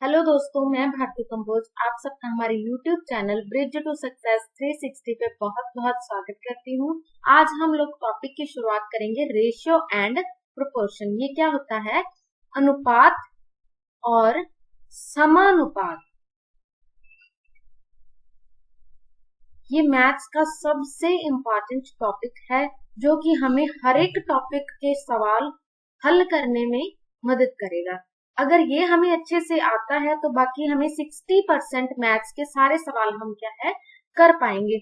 Hello दोस्तों, मैं भारती कंबोज आप सबका हमारे YouTube channel Bridge to Success 360 पे बहुत बहुत स्वागत करती हूँ। आज हम लोग टॉपिक की शुरुआत करेंगे रेशियो एंड प्रोपोर्शन। ये क्या होता है? अनुपात और समानुपात। ये मैथ्स का सबसे इम्पोर्टेंट टॉपिक है जो कि हमें हर एक टॉपिक के सवाल हल करने में मदद करेगा। अगर ये हमें अच्छे से आता है तो बाकी हमें 60% मैथ्स के सारे सवाल हम क्या है कर पाएंगे,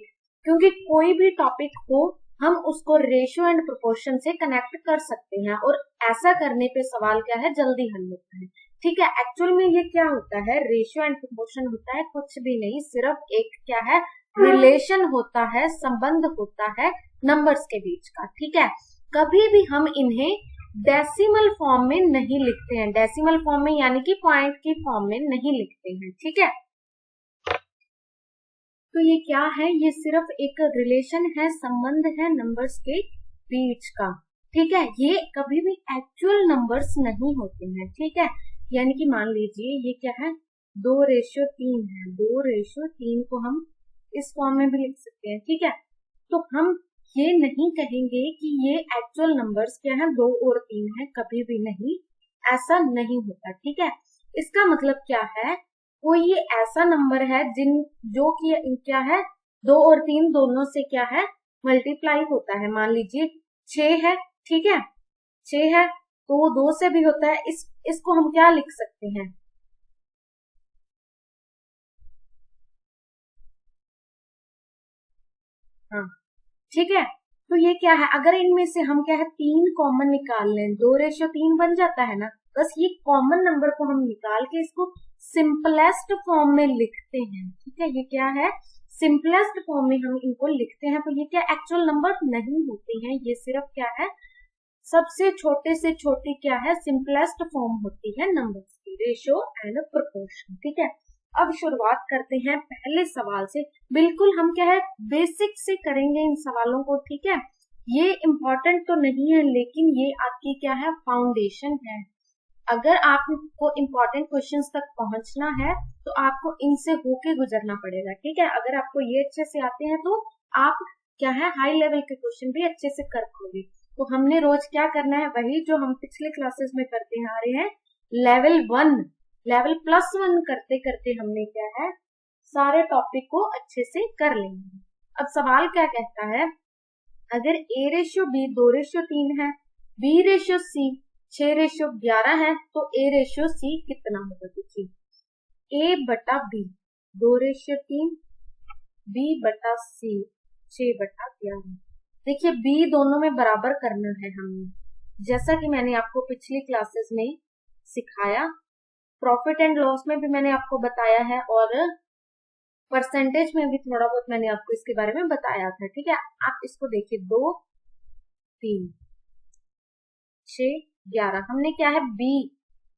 क्योंकि कोई भी टॉपिक हो हम उसको रेशियो एंड प्रोपोर्शन से कनेक्ट कर सकते हैं और ऐसा करने पे सवाल क्या है जल्दी हल होता है। ठीक है, एक्चुअल में ये क्या होता है? रेशियो एंड प्रोपोर्शन होता है कुछ भी नहीं, सिर्फ एक क्या है रिलेशन होता है, संबंध होता है नंबर्स के बीच का। ठीक है, कभी भी हम इन्हें डेसिमल फॉर्म में नहीं लिखते हैं, डेसिमल फॉर्म में यानी कि पॉइंट की फॉर्म में नहीं लिखते हैं। ठीक है, तो ये क्या है? ये सिर्फ एक रिलेशन है, संबंध है नंबर्स के बीच का। ठीक है, ये कभी भी एक्चुअल नंबर्स नहीं होते हैं। ठीक है, यानी कि मान लीजिए ये क्या है, 2:3 है। 2:3 को हम इस फॉर्म में भी लिख सकते हैं। ठीक है, तो हम ये नहीं कहेंगे कि ये एक्चुअल नंबर्स क्या है 2 और 3 है, कभी भी नहीं, ऐसा नहीं होता। ठीक है, इसका मतलब क्या है? कोई ये ऐसा नंबर है जो कि क्या है 2 और 3 दोनों से क्या है मल्टीप्लाई होता है। मान लीजिए 6 है, ठीक है, 6 है तो 2 से भी होता है। इसको हम क्या लिख सकते हैं? हाँ, ठीक है, तो ये क्या है, अगर इनमें से हम क्या है 3 कॉमन निकाल लें, 2:3 बन जाता है ना। बस ये कॉमन नंबर को हम निकाल के इसको सिंपलेस्ट फॉर्म में लिखते हैं। ठीक है, ये क्या है सिंपलेस्ट फॉर्म में हम इनको लिखते हैं। तो ये क्या एक्चुअल नंबर नहीं होते हैं, ये सिर्फ क्या है सबसे छोटे से छोटी क्या है सिंपलेस्ट फॉर्म होती है नंबर्स की, रेशियो एंड प्रोपोर्शन। ठीक है, अब शुरुआत करते हैं पहले सवाल से। बिल्कुल हम क्या है बेसिक से करेंगे इन सवालों को। ठीक है, ये इम्पोर्टेंट तो नहीं है लेकिन ये आपकी क्या है फाउंडेशन है। अगर आपको इम्पोर्टेंट क्वेश्चंस तक पहुंचना है तो आपको इनसे होके गुजरना पड़ेगा। ठीक है, अगर आपको ये अच्छे से आते हैं तो आप क्या है हाई लेवल के क्वेश्चन भी अच्छे से कर पाओगे। तो हमने रोज क्या करना है, वही जो हम पिछले क्लासेस में करते आ रहे हैं, लेवल 1 लेवल +1 करते करते हमने क्या है सारे टॉपिक को अच्छे से कर लेंगे। अब सवाल क्या कहता है, अगर A/B 2:3 है, B/C 6:11 है तो A/C कितना होगा? देखिए A/B 2:3, B/C 6/11। देखिए B दोनों में बराबर करना है हमने, जैसा कि मैंने आपको पिछली क्लासेस में सिखाया। प्रॉफिट एंड लॉस में भी मैंने आपको बताया है और परसेंटेज में भी थोड़ा बहुत मैंने आपको इसके बारे में बताया था। ठीक है, आप इसको देखिए 2 3 6 11 हमने क्या है B,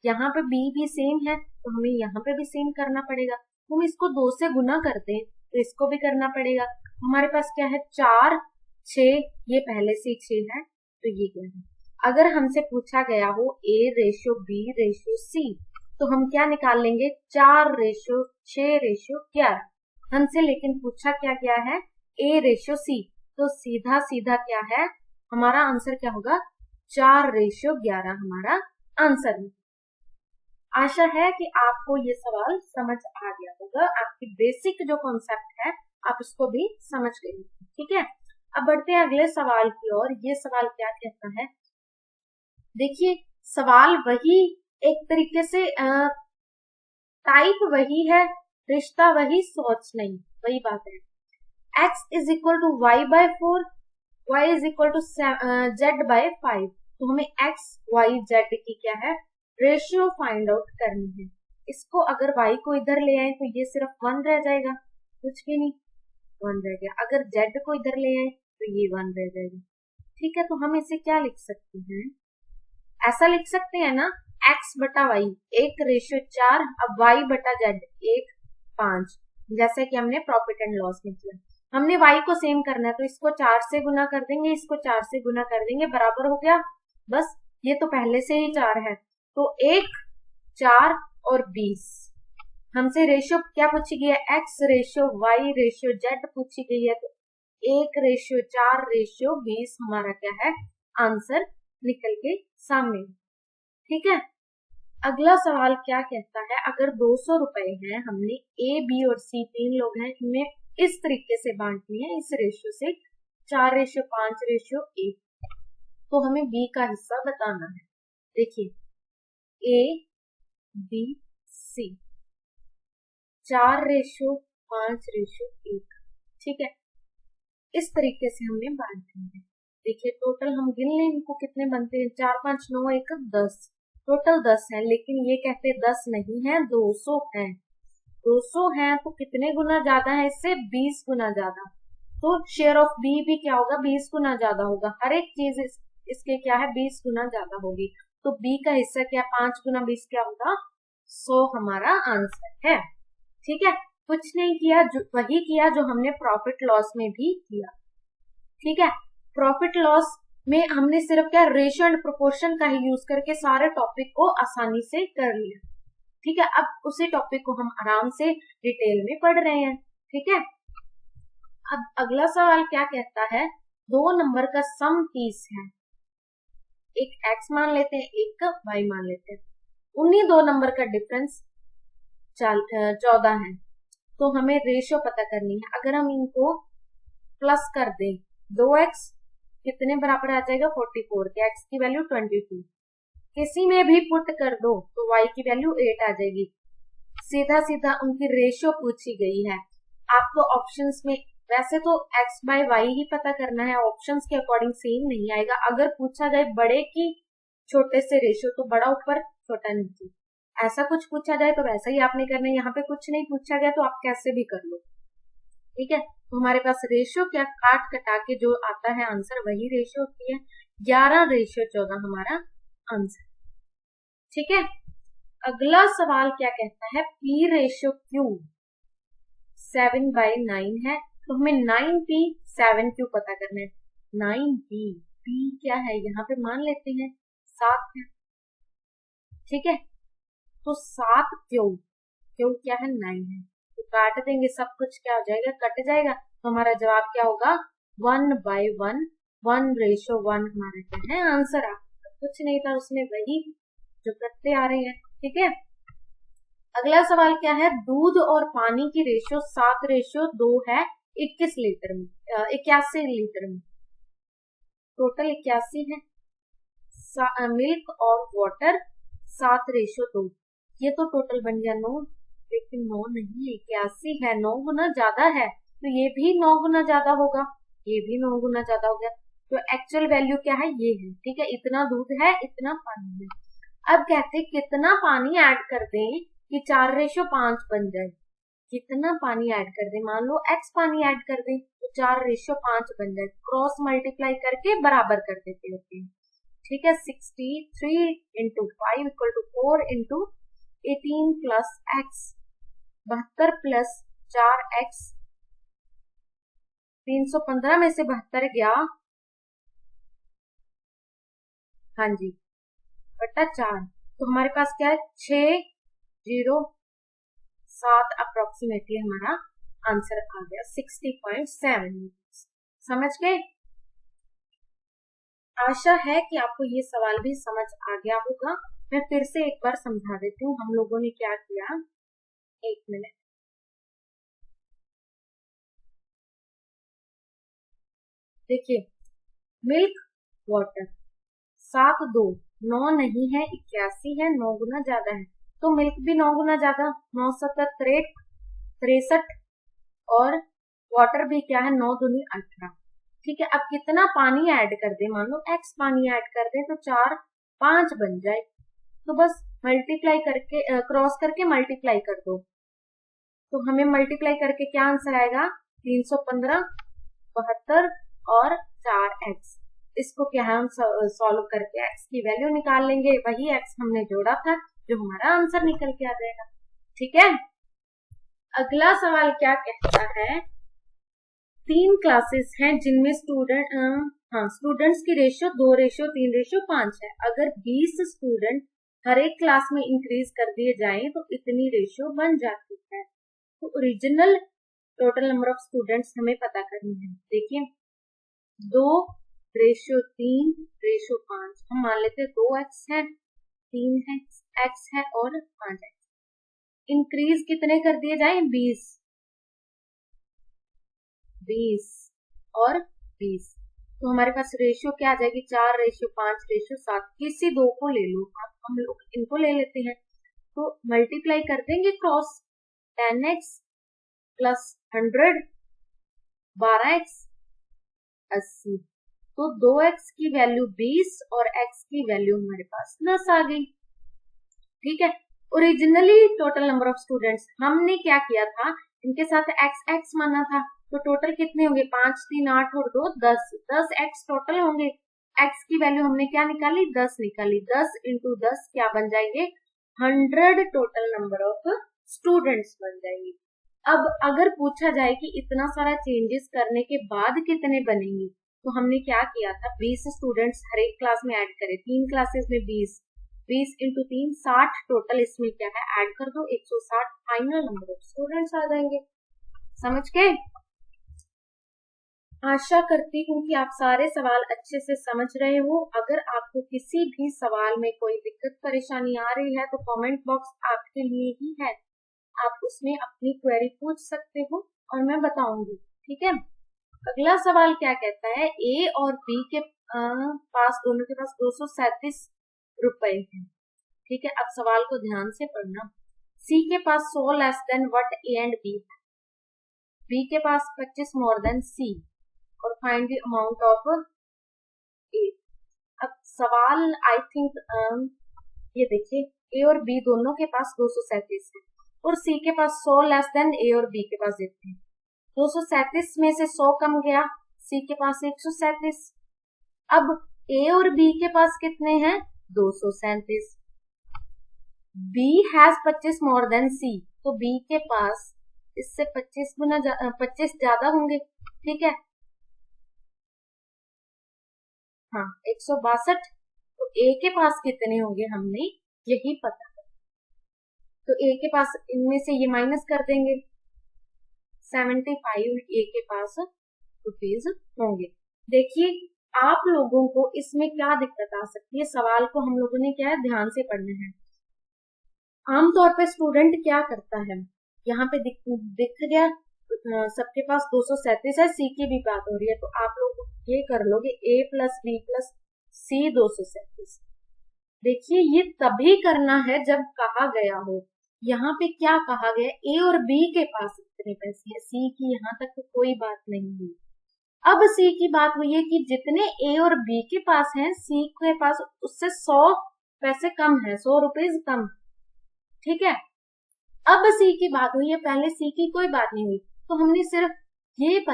यहाँ पे B भी सेम है तो हमें यहाँ पे भी सेम करना पड़ेगा। हम इसको 2 से गुना करते हैं तो इसको भी करना पड़ेगा। हमारे पास क्या है 4 6, ये पहले से 6 है तो ये क्या है। अगर हमसे पूछा गया हो A/B/C तो हम क्या निकाल लेंगे 4:6:11। हमसे लेकिन पूछा क्या क्या है A/C, तो सीधा सीधा क्या है हमारा आंसर क्या होगा 4:11 हमारा आंसर है। आशा है कि आपको ये सवाल समझ आ गया होगा, आपकी बेसिक जो कॉन्सेप्ट है आप उसको भी समझ गए। ठीक है, अब बढ़ते हैं अगले सवाल की ओर। ये सवाल क्या कहता है, देखिए सवाल वही एक तरीके से टाइप वही है, रिश्ता वही, सोच नहीं, वही बात है। x = y/4, y = z/5। तो हमें x y z की क्या है रेशियो फाइंड आउट करनी है। इसको अगर y को इधर ले आए तो ये सिर्फ 1 रह जाएगा, कुछ भी नहीं 1 रह गया। अगर z को इधर ले आए तो ये 1 रह जाएगा। ठीक है, तो हम इसे क्या लिख सकते हैं, ऐसा लिख सकते हैं ना x/y 1:4, अब y/z 1:5, जैसे कि हमने प्रॉफिट एंड लॉस में किया। हमने y को सेम करना है तो इसको 4 से गुना कर देंगे, इसको 4 से गुना कर देंगे, बराबर हो गया। बस ये तो पहले से ही 4 है तो 1 4 और 20। हमसे रेशियो क्या पूछी गई है, x ratio y ratio z पूछी गई है, तो 1:4:20 हमारा क्या है, आंसर निकल के सामने। ठीक है, अगला सवाल क्या कहता है, अगर 200 रुपए है, हमने ए बी और सी 3 लोग हैं, इनमें इस तरीके से बांटनी है, इस रेशियो से 4:5:1, तो हमें बी का हिस्सा बताना है। देखिए ए बी सी 4:5:1, ठीक है, इस तरीके से हमने बांटनी है। देखिए टोटल हम गिन लें इनको, कितने बनते हैं, 4 5 9 1 10, टोटल 10 है, लेकिन ये कहते 10 नहीं है, 200 है। 200 है तो कितने गुना ज्यादा है, इससे 20 गुना ज्यादा, तो शेयर ऑफ बी भी क्या होगा, 20 गुना ज्यादा होगा। हर एक चीज इसके क्या है, 20 गुना ज्यादा होगी, तो बी का हिस्सा क्या, 5 गुना 20 क्या होगा, 100 हमारा आंसर है। ठीक है, कुछ नहीं किया, वही किया जो हमने प्रॉफिट लॉस में भी किया। ठीक है, प्रॉफिट लॉस में हमने सिर्फ क्या, रेशियो एंड प्रोपोर्शन का ही यूज करके सारे टॉपिक को आसानी से कर लिया। ठीक है, अब उसी टॉपिक को हम आराम से डिटेल में पढ़ रहे हैं। ठीक है, अब अगला सवाल क्या कहता है, 2 नंबर का सम 30 है, एक x मान लेते हैं, एक का y मान लेते हैं, उन्हीं 2 नंबर का डिफरेंस 14 है, तो हमें रेशियो पता करनी है। अगर हम इनको प्लस कर दें, 2x कितने बराबर आ जाएगा, 44 के, x की वैल्यू 22, किसी में भी पुट कर दो तो y की वैल्यू 8 आ जाएगी। सीधा सीधा उनकी रेशियो पूछी गई है। आपको ऑप्शंस में वैसे तो x बाय y ही पता करना है, ऑप्शंस के अकॉर्डिंग सेम नहीं आएगा। अगर पूछा जाए बड़े की छोटे से रेशियो, तो बड़ा ऊपर छोटा नीचे, ऐसा कुछ पूछा जाए तो वैसा ही आपने करना है। यहाँ पे कुछ नहीं पूछा गया तो आप कैसे भी कर लो। ठीक है, तो हमारे पास रेशियो क्या, काट कटा के जो आता है आंसर वही रेशियो होती है। 11:14 हमारा आंसर। ठीक है, अगला सवाल क्या कहता है, P रेशियो Q 7/9 है, तो हमें 9P 7Q पता करना है। 9P, P क्या है, यहाँ पे मान लेते हैं 7 है। ठीक है, तो 7Q, Q क्या है, 9 है, तो काट देंगे, सब कुछ क्या हो जाएगा, कट जाएगा, तो हमारा जवाब क्या होगा, 1/1, 1:1 हमारा क्या है आंसर। कुछ नहीं था उसमें, वही जो करते आ रहे हैं। ठीक है, अगला सवाल क्या है, दूध और पानी की रेशियो 7:2 है, 21 लीटर में, 81 लीटर में, टोटल 81 है। मिल्क और वाटर 7:2, ये तो टोटल बन गया 9, लेकिन 9 नहीं, 81 है, 9 गुना ज्यादा है, तो ये भी 9 गुना ज्यादा होगा, ये भी 9 गुना ज्यादा हो गया, तो एक्चुअल वैल्यू क्या है, ये है। ठीक है, इतना दूध है, इतना पानी है। अब कहते कितना पानी ऐड कर दें कि 4:5 बन जाए, कितना पानी ऐड कर दें, मान लो x पानी ऐड कर दें तो 4:5 बन जाए, क्रॉस मल्टीप्लाई करके बराबर कर देते होते हैं। ठीक है, 63 × 5 = 4 × 18 + x, 72 + 4x, 315 में से 72 गया, हाँ जी, बटा 4, तो हमारे पास क्या है, 607 अप्रोक्सीमेटली हमारा आंसर आ गया, 60.7। समझ गए? आशा है कि आपको ये सवाल भी समझ आ गया होगा। मैं फिर से एक बार समझा देती हूँ हम लोगों ने क्या किया। 1 मिनट, देखिए, मिल्क वाटर 7:2, 9 नहीं है, 81 है, 9 गुना ज्यादा है, तो मिल्क भी 9 गुना ज्यादा, 9×7 63, और वाटर भी क्या है, 9×2 18। ठीक है, अब कितना पानी ऐड कर दे, मान लो x पानी ऐड कर दे तो 4 5 बन जाए, तो बस मल्टीप्लाई करके क्रॉस करके मल्टीप्लाई कर दो, तो हमें मल्टीप्लाई करके क्या आंसर आएगा, 315, 72 और 4x। इसको क्या है, हम सॉल्व करके x की वैल्यू निकाल लेंगे, वही x हमने जोड़ा था जो हमारा आंसर निकल के आ जाएगा। ठीक है, अगला सवाल क्या कहता है, 3 क्लासेस हैं जिनमें स्टूडेंट्स की रेशियो 2:3:5 है। अगर 20 स्टूडेंट हर एक क्लास में इंक्रीज कर दिए जाएं तो इतनी रेशियो बन जाती है। तो original total number of students हमें पता करनी है। देखिए 2:3:5 हम मान लेते 2x है, 3x है और 5x। इंक्रीज कितने कर दिए जाए? 20 और 20। तो हमारे पास रेशियो क्या आ जाएगी? 4:5:7। किसी दो को ले लो, हम लोग इनको ले लेते हैं। तो मल्टीप्लाई कर देंगे क्रॉस, 10x प्लस 100 12x 80। तो 2x की वैल्यू 20 और x की वैल्यू हमारे पास 10 आ गई। ठीक है। Originally total number of students हमने क्या किया था? इनके साथ x माना था। तो टोटल कितने होंगे? 5 3 8 और 2 10। 10x टोटल होंगे। x की वैल्यू हमने क्या निकाली? 10 निकाली। 10 इंटू 10 क्या बन जाएंगे? 100 टोटल नंबर ऑफ स्टूडेंट्स बन जाएंगे। अब अगर पूछा जाए कि इतना सारा चेंजेस करने के बाद कितने बनेंगे, तो हमने क्या किया था? 20 स्टूडेंट्स हर एक क्लास में ऐड करे। 3 क्लासेस में 20 इंटू 3 60 टोटल। इसमें क्या है? ऐड कर दो 160। फाइनल नंबर ऑफ स्टूडेंट्स आ जाएंगे। समझ गए? आशा करती हूँ कि आप सारे सवाल अच्छे से समझ रहे हो। अगर आपको किसी भी सवाल में कोई दिक्कत परेशानी आ रही है तो कमेंट बॉक्स आपके लिए ही है। आप उसमें अपनी क्वेरी पूछ सकते हो और मैं बताऊंगी। ठीक है। अगला सवाल क्या कहता है? ए और बी के पास, दोनों के पास 237 रुपए है। ठीक है। अब सवाल को ध्यान से पढ़ना। सी के पास 100 less than what A and B है। बी के पास 25 मोर देन सी और find the amount of A. अब सवाल आई थिंक ये देखिए, ए और बी दोनों के पास 237 है और सी के पास 100 लेस देन ए और बी के पास इतने। 237 में से 100 कम गया, सी के पास 137। अब ए और बी के पास कितने हैं? 237। बी हैज 25 मोर देन सी, तो बी के पास इससे 25 ज्यादा होंगे। ठीक है। हाँ 162। तो ए के पास कितने होंगे हमें यही पता है। तो ए के पास इनमें से ये माइनस कर देंगे, 75 ए के पास रुपीज होंगे। देखिए आप लोगों को इसमें क्या दिक्कत आ सकती है? सवाल को हम लोगों ने क्या है ध्यान से पढ़ना है। आमतौर पे स्टूडेंट क्या करता है? यहाँ पे दिख गया सबके पास 237 है, सी की भी बात हो रही है, तो आप लोग ये कर लोगे a प्लस बी प्लस सी 237। देखिए ये तभी करना है जब कहा गया हो। यहाँ पे क्या कहा गया? ए और बी के पास इतने पैसे हैं, सी की यहाँ तक तो कोई बात नहीं हुई। अब सी की बात हुई है कि जितने ए और बी के पास हैं, सी के पास उससे 100 पैसे कम है, 100 रुपीज कम। ठीक है। अब सी की बात हुई है, पहले सी की कोई बात नहीं हुई, तो हमने सिर्फ ये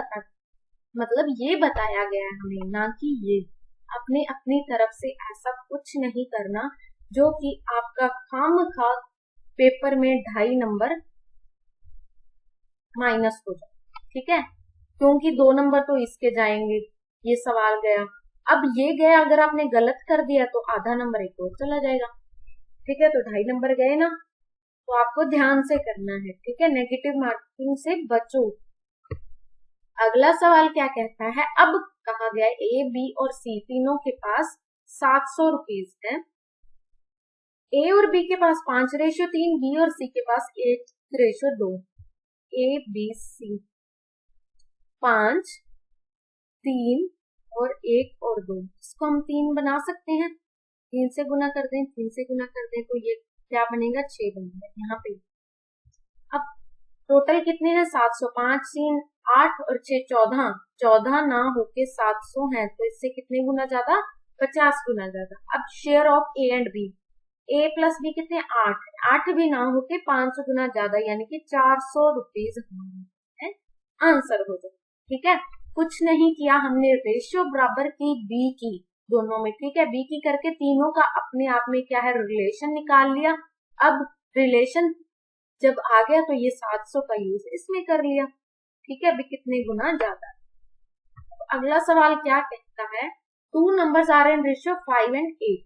ये बताया गया है हमें, ना कि ये। अपने अपनी तरफ से ऐसा कुछ नहीं करना जो कि आपका खामखा पेपर में 2.5 नंबर माइनस हो जाए। ठीक है। क्योंकि 2 नंबर तो इसके जाएंगे, ये सवाल गया। अब ये गया, अगर आपने गलत कर दिया तो आधा नंबर एक और चला जाएगा। ठीक है। तो 2.5 नंबर गए ना, तो आपको ध्यान से करना है। ठीक है। नेगेटिव मार्किंग से बचो। अगला सवाल क्या कहता है? अब कहा गया ए बी और सी तीनों के पास 700 रुपीज है। ए और बी के पास 5:3, बी और सी के पास 1:2। ए बी सी 5 3 और 1 और 2, इसको हम 3 बना सकते हैं। 3 से गुना कर दें, 3 से गुना कर दें तो ये क्या बनेगा? 6 बनेगा यहाँ पे। अब टोटल कितने हैं? 700। 5 3 8 और 6 14। 14 ना होके 700 है, तो इससे कितने गुना ज्यादा? 50 गुना ज्यादा। अब share of A and B, A plus B कितने? 8। 8 भी ना होके 500 गुना ज्यादा, यानी कि 400 रुपीज आंसर हो जाए। ठीक है। कुछ नहीं किया हमने, रेशियो बराबर की बी की दोनों में। ठीक है। बी की करके तीनों का अपने आप में क्या है? रिलेशन निकाल लिया। अब रिलेशन जब आ गया तो ये 700 का यूज इसमें कर लिया। ठीक है। अभी कितने गुना ज्यादा। तो अगला सवाल क्या कहता है? 2 numbers are in ratio 5 and 8।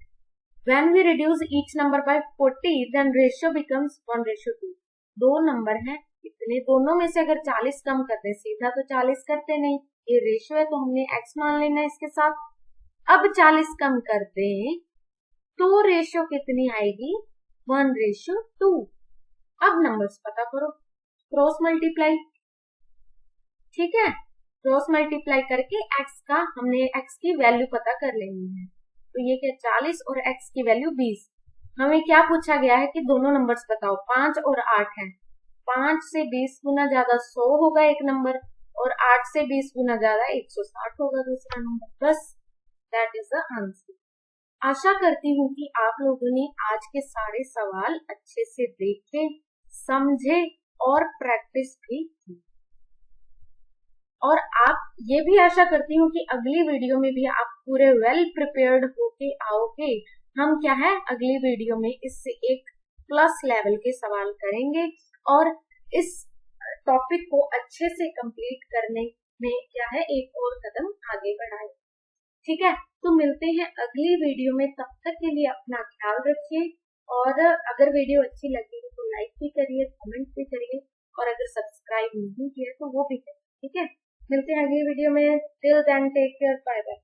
When we reduce each number by 40, then ratio becomes 1:2. दो नंबर हैं, इतने दोनों में से अगर 40 कम करते हैं, सीधा तो 40 करते नहीं, ये रेशियो है तो हमने x मान लेना है इसके साथ। अब 40 कम कर दें तो रेशियो कितनी आएगी? 1:2। अब नंबर्स पता करो, क्रॉस मल्टीप्लाई, ठीक है, क्रॉस मल्टीप्लाई करके x का हमने x की वैल्यू पता कर लेनी है। तो ये क्या 40 और x की वैल्यू 20। हमें क्या पूछा गया है कि दोनों नंबर्स बताओ, 5 और 8 है। 5 से 20 गुना ज्यादा 100 होगा एक नंबर, और 8 से 20 गुना ज्यादा 160 होगा दूसरा नंबर। बस दैट इज द आंसर। आशा करती हूँ कि आप लोगों ने आज के सारे सवाल अच्छे से देखे, समझे और प्रैक्टिस भी की। और आप ये भी आशा करती हूँ कि अगली वीडियो में भी आप पूरे वेल प्रिपेयर्ड होके आओगे। हम क्या है अगली वीडियो में इससे एक प्लस लेवल के सवाल करेंगे और इस टॉपिक को अच्छे से कंप्लीट करने में क्या है एक और कदम आगे बढ़ाए। ठीक है, तो मिलते हैं अगली वीडियो में। तब तक के लिए अपना ख्याल रखिए, और अगर वीडियो अच्छी लगी तो लाइक भी करिए, कमेंट भी करिए, और अगर सब्सक्राइब नहीं किया तो वो भी करिए। ठीक है, मिलते हैं अगली वीडियो में। Till then take care, bye bye.